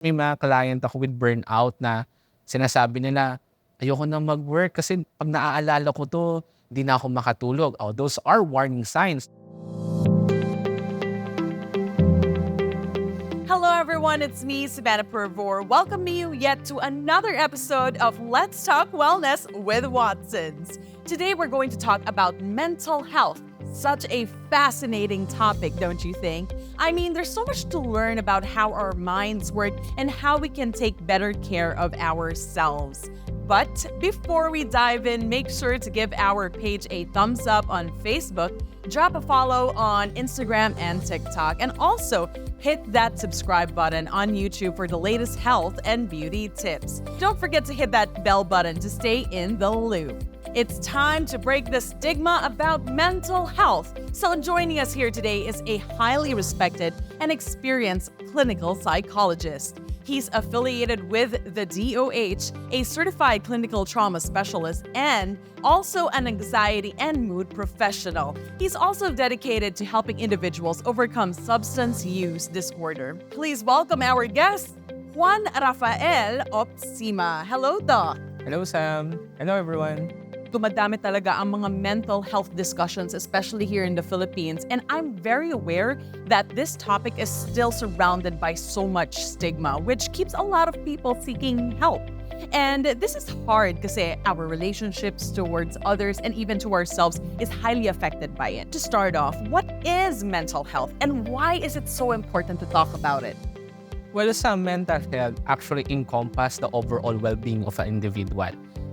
May mga client ako with burnout na sinasabi nila, ayoko na mag-work kasi pag naaalala ko 'to, hindi na ako makatulog. Oh, those are warning signs. Hello everyone, it's me, Samantha Purvor, welcoming you yet to another episode of Let's Talk Wellness with Watsons. Today we're going to talk about mental health. Such a fascinating topic, don't you think? I mean, there's so much to learn about how our minds work and how we can take better care of ourselves. But before we dive in, make sure to give our page a thumbs up on Facebook, drop a follow on Instagram and TikTok, and also hit that subscribe button on YouTube for the latest health and beauty tips. Don't forget to hit that bell button to stay in the loop. It's time to break the stigma about mental health. So joining us here today is a highly respected and experienced clinical psychologist. He's affiliated with the DOH, a certified clinical trauma specialist, and also an anxiety and mood professional. He's also dedicated to helping individuals overcome substance use disorder. Please welcome our guest, Juan Rafael Opsima. Hello, Doc. Hello, Sam. Hello, everyone. Dumadami talaga ang mga mental health discussions, especially here in the Philippines. And I'm very aware that this topic is still surrounded by so much stigma, which keeps a lot of people seeking help. And this is hard kasi our relationships towards others and even to ourselves is highly affected by it. To start off, what is mental health and why is it so important to talk about it? Well, some mental health actually encompass the overall well-being of an individual.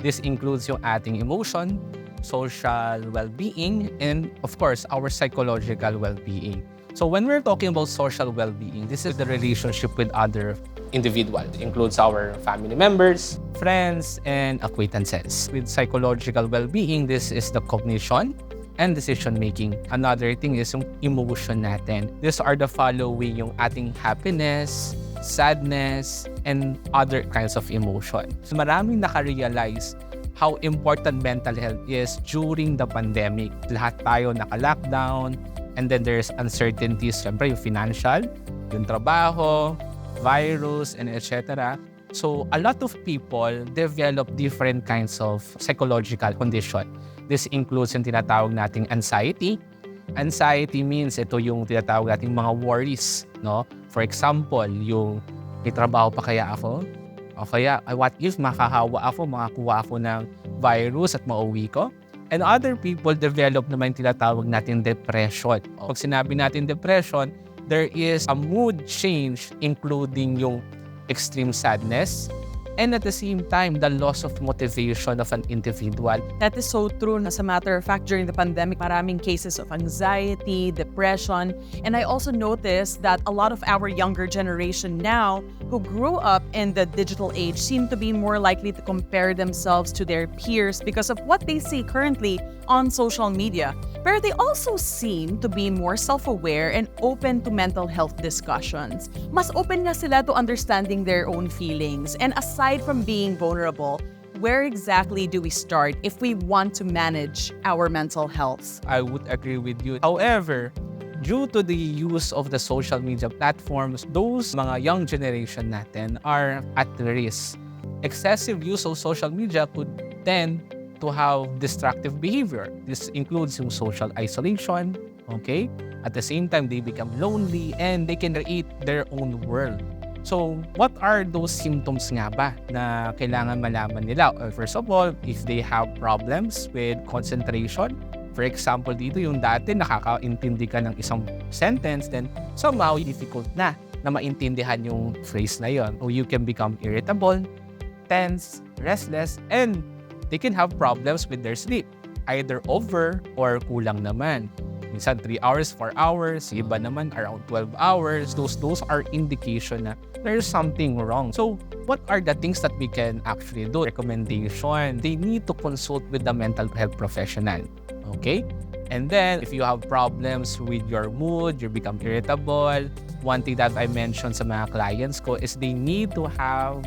This includes yung ating emotion, social well-being, and of course, our psychological well-being. So when we're talking about social well-being, this is the relationship with other individuals. It includes our family members, friends, and acquaintances. With psychological well-being, this is the cognition and decision-making. Another thing is yung emotion natin. These are the following yung ating happiness, sadness, and other kinds of emotion. So maraming nakarealize how important mental health is during the pandemic. Lahat tayo naka-lockdown, and then there's uncertainties, syempre yung financial, yung trabaho, virus, and etc. So a lot of people develop different kinds of psychological condition. This includes yung tinatawag nating anxiety. Anxiety means ito yung tinatawag nating mga worries, no? For example, yung may trabaho pa kaya ako? O kaya, what if makahawa ako, makakuha ako ng virus at mauwi ko? And other people develop naman yung tinatawag natin depression. Pag sinabi natin depression, there is a mood change including yung extreme sadness, and at the same time, the loss of motivation of an individual. That is so true. As a matter of fact, during the pandemic, maraming cases of anxiety, depression. And I also noticed that a lot of our younger generation now who grew up in the digital age seem to be more likely to compare themselves to their peers because of what they see currently on social media. But they also seem to be more self-aware and open to mental health discussions. Mas open nga sila to understanding their own feelings. And aside from being vulnerable, where exactly do we start if we want to manage our mental health? I would agree with you. However, due to the use of the social media platforms, those mga young generation natin are at risk. Excessive use of social media could tend to have destructive behavior. This includes yung social isolation, okay? At the same time, they become lonely and they can create their own world. So, what are those symptoms nga ba na kailangan malaman nila? First of all, if they have problems with concentration, for example, dito yung dati nakakaintindi ka ng isang sentence, then somehow difficult na maintindihan yung phrase na yon. So, you can become irritable, tense, restless, and they can have problems with their sleep, either over or kulang naman. Minsan 3 hours, 4 hours, iba naman around 12 hours. Those are indication na there's something wrong. So, what are the things that we can actually do? Recommendation, they need to consult with the mental health professional. Okay? And then, if you have problems with your mood, you become irritable, one thing that I mentioned sa mga clients ko is they need to have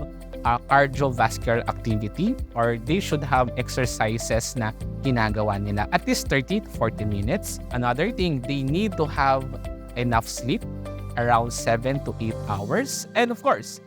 cardiovascular activity or they should have exercises na ginagawa nila at least 30 to 40 minutes. Another thing, they need to have enough sleep, around 7 to 8 hours. And of course,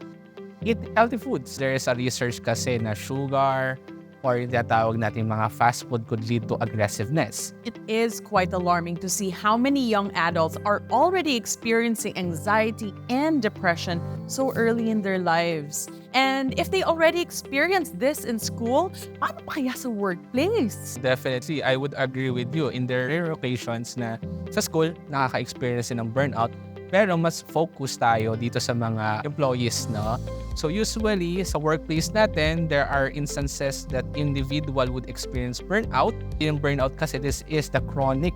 eat healthy foods. There is a research kasi na sugar or yung tinatawag natin mga fast food could lead to aggressiveness. It is quite alarming to see how many young adults are already experiencing anxiety and depression so early in their lives. And if they already experienced this in school, paano pa kaya sa workplace? Definitely, I would agree with you. In the rare occasions na sa school, nakaka-experience ng burnout, pero mas focus tayo dito sa mga employees, no? So usually, sa workplace natin, there are instances that individual would experience burnout. Yung burnout kasi this is the chronic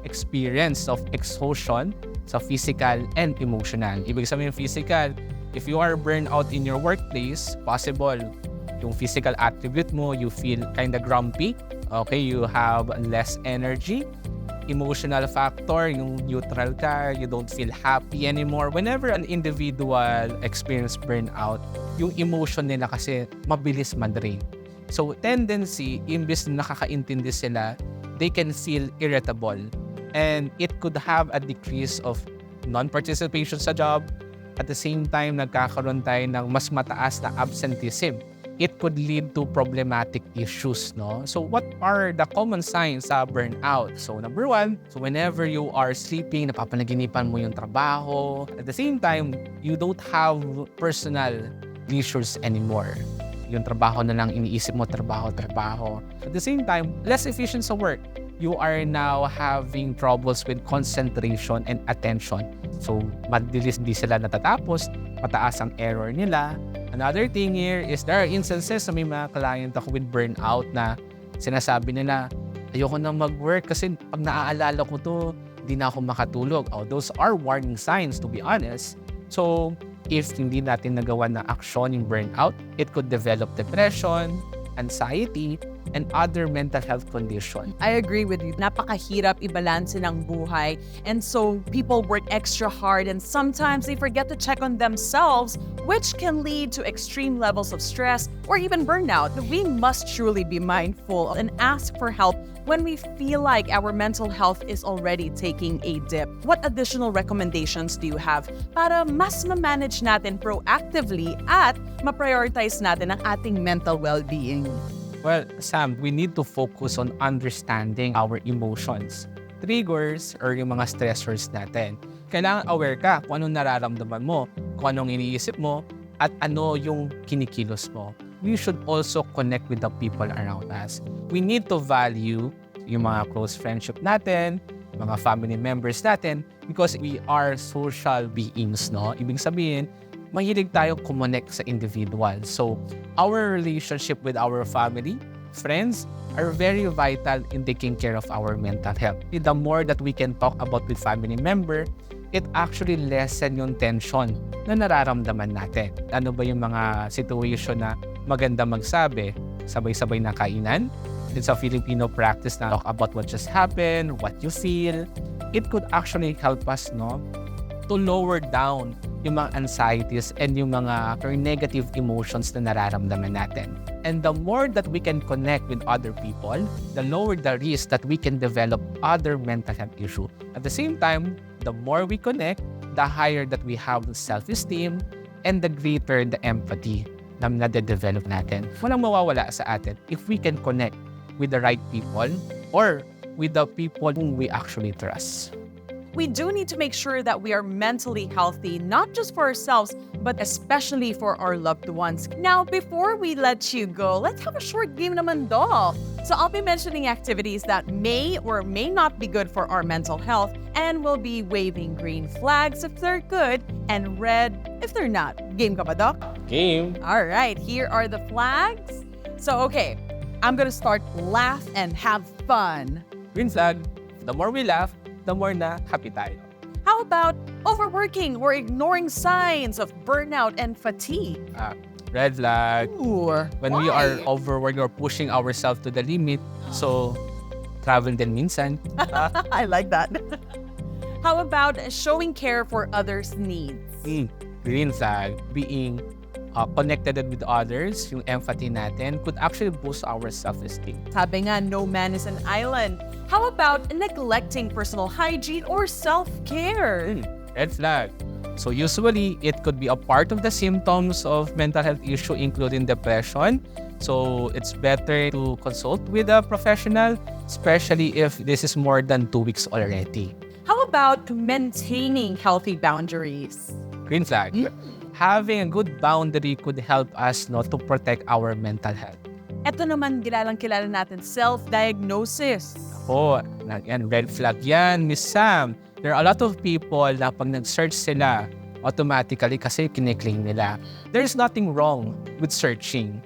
experience of exhaustion sa physical and emotional. Ibig sabihin physical, if you are burned out in your workplace, possible yung physical attribute mo, you feel kind of grumpy, okay, you have less energy. Emotional factor, yung neutral ka, you don't feel happy anymore. Whenever an individual experience burnout, yung emotion nila kasi mabilis madrain. So tendency, imbes na nakakaintindi sila, they can feel irritable. And it could have a decrease of non-participation sa job. At the same time, nagkakaroon tayo ng mas mataas na absenteeism. It could lead to problematic issues, no? So what are the common signs sa burnout? So number one, so whenever you are sleeping, napapanaginipan mo yung trabaho. At the same time, you don't have personal leisures anymore. Yung trabaho na lang iniisip mo, trabaho. At the same time, less efficient sa work. You are now having troubles with concentration and attention. So madalis hindi sila natatapos, mataas ang error nila. Another thing here is there are instances na may mga client ako with burnout na sinasabi nila, ayoko na mag-work kasi pag naaalala ko to, hindi na ako makatulog. Oh, those are warning signs, to be honest. So, if hindi natin nagawa na action yung burnout, it could develop depression, anxiety, and other mental health conditions. I agree with you. Napakahirap ibalanse ng buhay. And so people work extra hard and sometimes they forget to check on themselves, which can lead to extreme levels of stress or even burnout. We must truly be mindful and ask for help when we feel like our mental health is already taking a dip. What additional recommendations do you have para mas ma-manage natin proactively at ma-prioritize natin ang ating mental well-being? Well, Sam, we need to focus on understanding our emotions. Triggers or yung mga stressors natin. Kailangan aware ka kung anong nararamdaman mo, kung anong iniisip mo, at ano yung kinikilos mo. We should also connect with the people around us. We need to value yung mga close friendship natin, mga family members natin, because we are social beings, no? Ibig sabihin, mahilig tayo connect sa individual. So, our relationship with our family, friends, are very vital in taking care of our mental health. The more that we can talk about with family member, it actually lessen yung tension na nararamdaman natin. Ano ba yung mga situation na maganda magsabi? Sabay-sabay na kainan? It's a Filipino practice na talk about what just happened, what you feel. It could actually help us, no, to lower down yung mga anxieties and yung mga negative emotions na nararamdaman natin. And the more that we can connect with other people, the lower the risk that we can develop other mental health issues. At the same time, the more we connect, the higher that we have self-esteem and the greater the empathy na nade-develop natin. Walang mawawala sa atin if we can connect with the right people or with the people whom we actually trust. We do need to make sure that we are mentally healthy, not just for ourselves, but especially for our loved ones. Now, before we let you go, let's have a short game naman do. So I'll be mentioning activities that may or may not be good for our mental health, and we'll be waving green flags if they're good and red if they're not. Game ka ba, Doc? Game! All right, here are the flags. So, okay, I'm gonna start laugh and have fun. Green flag, the more we laugh, the more na happy tayo. How about overworking or ignoring signs of burnout and fatigue? Red flag, Ooh, when we are overworking or pushing ourselves to the limit, so travel din minsan. I like that. How about showing care for others' needs? Green flag, being connected with others, yung empathy natin could actually boost our self-esteem. Sabi nga, no man is an island. How about neglecting personal hygiene or self-care? Red flag, So usually, it could be a part of the symptoms of mental health issue, including depression. So it's better to consult with a professional, especially if this is more than 2 weeks already. How about maintaining healthy boundaries? Green flag. Having a good boundary could help us not to protect our mental health. Ito naman kilalang-kilala natin, self-diagnosis. Oh, yan, red flag yan, Miss Sam. There are a lot of people na pag nag-search sila, automatically kasi kiniklaim nila. There's nothing wrong with searching.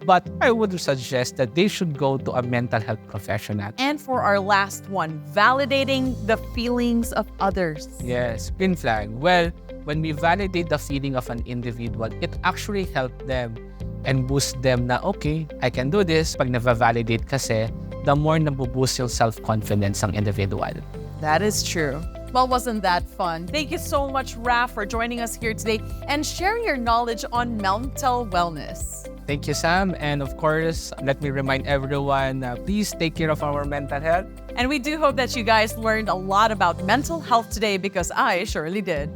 But I would suggest that they should go to a mental health professional. And for our last one, validating the feelings of others. Yes, green flag. Well, when we validate the feeling of an individual, it actually helps them and boost them na, okay, I can do this. Pag na-validate kasi, the more nabuboost yung self-confidence ng individual. That is true. Well, wasn't that fun? Thank you so much, Raf, for joining us here today and sharing your knowledge on mental wellness. Thank you, Sam. And of course, let me remind everyone, please take care of our mental health. And we do hope that you guys learned a lot about mental health today because I surely did.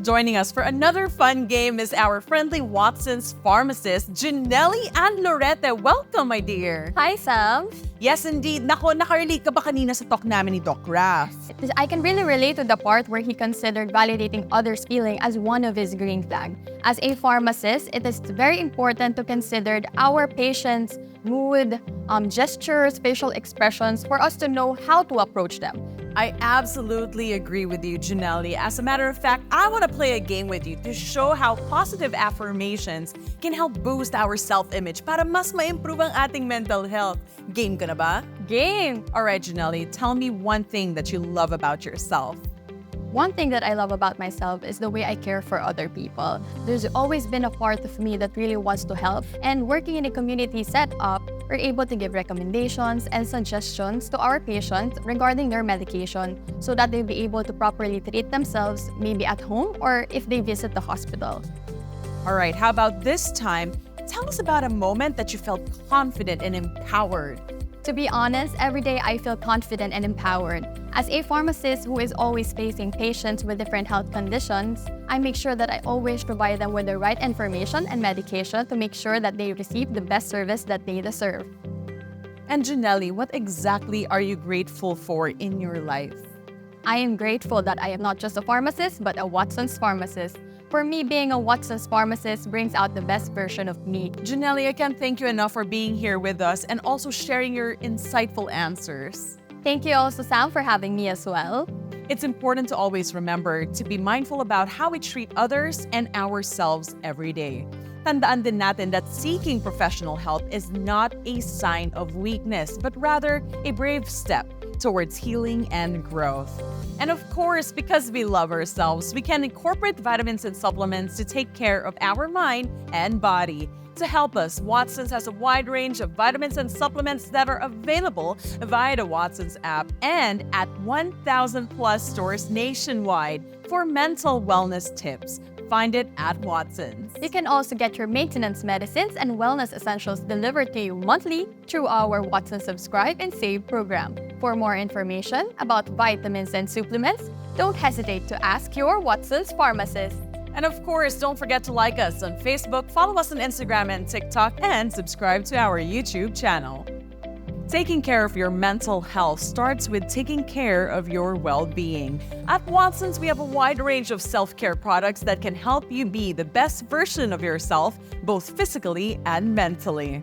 Joining us for another fun game is our friendly Watson's pharmacist, Janelle and Loretta. Welcome, my dear. Hi, Sam. Yes, indeed. Nako, nakarelate ka ba kanina sa talk namin ni Doc Raf? I can really relate to the part where he considered validating others' feeling as one of his green flag. As a pharmacist, it is very important to consider our patients' mood, gestures, facial expressions for us to know how to approach them. I absolutely agree with you, Janelle. As a matter of fact, I want to play a game with you to show how positive affirmations can help boost our self-image para mas ma-improve ang ating mental health. Game ka na ba? Game! Alright, Janelle, tell me one thing that you love about yourself. One thing that I love about myself is the way I care for other people. There's always been a part of me that really wants to help, and working in a community setup, we're able to give recommendations and suggestions to our patients regarding their medication so that they'll be able to properly treat themselves, maybe at home or if they visit the hospital. Alright, how about this time? Tell us about a moment that you felt confident and empowered. To be honest, every day I feel confident and empowered. As a pharmacist who is always facing patients with different health conditions, I make sure that I always provide them with the right information and medication to make sure that they receive the best service that they deserve. And Janelle, what exactly are you grateful for in your life? I am grateful that I am not just a pharmacist, but a Watson's pharmacist. For me, being a Watson's pharmacist brings out the best version of me. Janelle, I can't thank you enough for being here with us and also sharing your insightful answers. Thank you also, Sam, for having me as well. It's important to always remember to be mindful about how we treat others and ourselves every day. Tandaan din natin that seeking professional help is not a sign of weakness, but rather a brave step towards healing and growth. And of course, because we love ourselves, we can incorporate vitamins and supplements to take care of our mind and body. To help us, Watsons has a wide range of vitamins and supplements that are available via the Watsons app and at 1,000 plus stores nationwide for mental wellness tips. Find it at Watsons. You can also get your maintenance medicines and wellness essentials delivered to you monthly through our Watson Subscribe and Save program. For more information about vitamins and supplements, don't hesitate to ask your Watson's pharmacist. And of course, don't forget to like us on Facebook, follow us on Instagram and TikTok, and subscribe to our YouTube channel. Taking care of your mental health starts with taking care of your well-being. At Watsons, we have a wide range of self-care products that can help you be the best version of yourself, both physically and mentally.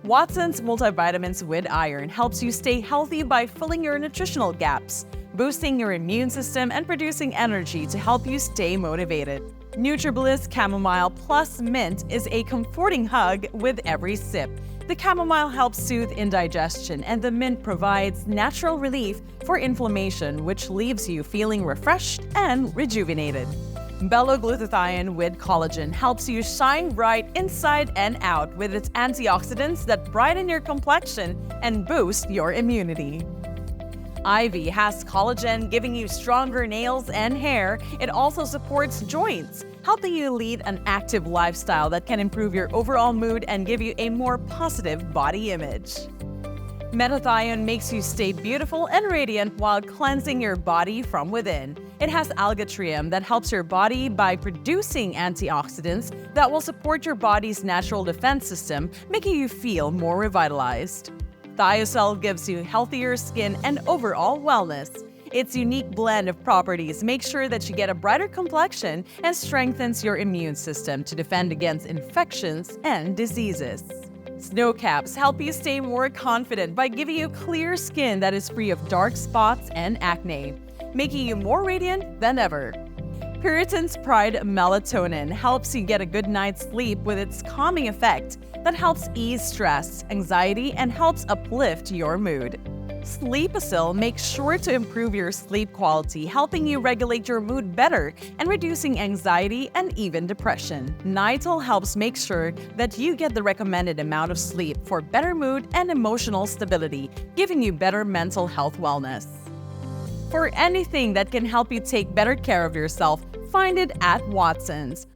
Watsons Multivitamins with Iron helps you stay healthy by filling your nutritional gaps, boosting your immune system, and producing energy to help you stay motivated. NutriBliss Chamomile Plus Mint is a comforting hug with every sip. The chamomile helps soothe indigestion, and the mint provides natural relief for inflammation, which leaves you feeling refreshed and rejuvenated. Bello-glutathione with collagen helps you shine bright inside and out with its antioxidants that brighten your complexion and boost your immunity. Ivy has collagen, giving you stronger nails and hair. It also supports joints, helping you lead an active lifestyle that can improve your overall mood and give you a more positive body image. Metathione makes you stay beautiful and radiant while cleansing your body from within. It has alga-trium that helps your body by producing antioxidants that will support your body's natural defense system, making you feel more revitalized. Thiocell gives you healthier skin and overall wellness. Its unique blend of properties makes sure that you get a brighter complexion and strengthens your immune system to defend against infections and diseases. Snow caps help you stay more confident by giving you clear skin that is free of dark spots and acne, making you more radiant than ever. Puritan's Pride Melatonin helps you get a good night's sleep with its calming effect that helps ease stress, anxiety, and helps uplift your mood. Sleepasil makes sure to improve your sleep quality, helping you regulate your mood better and reducing anxiety and even depression. Nital helps make sure that you get the recommended amount of sleep for better mood and emotional stability, giving you better mental health wellness. For anything that can help you take better care of yourself, find it at Watson's.